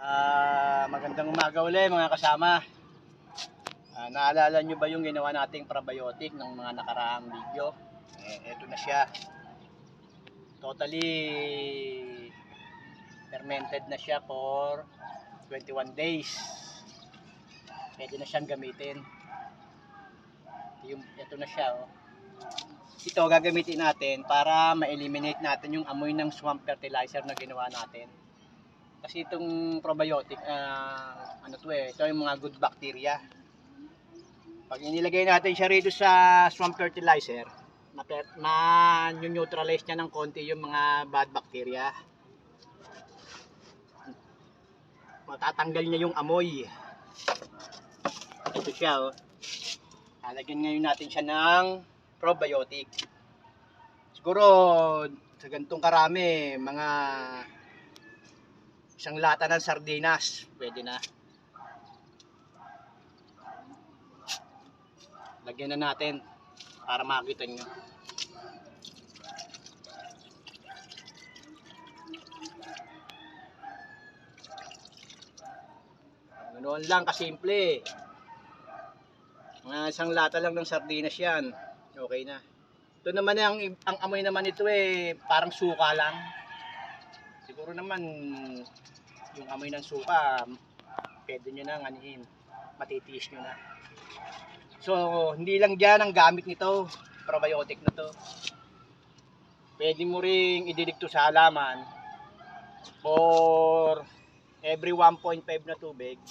Magandang umaga ulit mga kasama. Naalala nyo ba yung ginawa nating probiotic ng mga nakaraang video? Ito na siya. Totally fermented na siya for 21 days. Pwede na siyang gamitin. Ito na siya. Oh. Ito gagamitin natin para ma-eliminate natin yung amoy ng swamp fertilizer na ginawa natin. Kasi itong probiotic, ito yung mga good bacteria. Pag inilagay natin siya rito sa swamp fertilizer, ma-neutralize niya ng konti yung mga bad bacteria. Matatanggal niya yung amoy. Ito siya, oh. Lalagyan ngayon natin siya ng probiotic. Siguro, sa ganitong karami, mga isang lata ng sardinas, pwede na. Lagyan na natin para makita nyo. Ganoon lang kasimple. Mga isang lata lang ng sardinas yan. Okay na. Ito naman ang amoy naman ito parang suka lang. Siguro naman yung amoy ng suka pwede nyo na ganihin. Matitiis nyo na. So, hindi lang dyan ang gamit nito, probiotic na to. Pwede mo ring idilig to sa halaman for every 1.5 na tubig,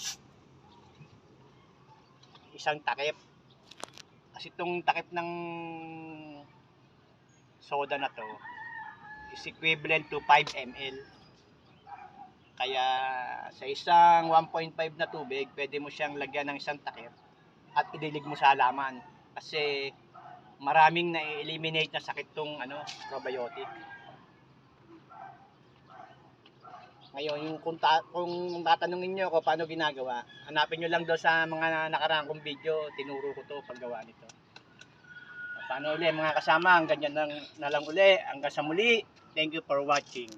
isang takip. Kasi itong takip ng soda na to is equivalent to 5 ml. Kaya sa isang 1.5 na tubig, pwede mo siyang lagyan ng isang takip at idilig mo sa halaman kasi maraming na-eliminate na sakit tong probiotic. Ngayon, kung tatanungin niyo ako paano ginagawa, hanapin niyo lang daw sa mga nakaraang kong video, tinuro ko to paggawa nito. Paano ulit mga kasama, hanggang ganyan na lang uli, hanggang sa muli. Thank you for watching.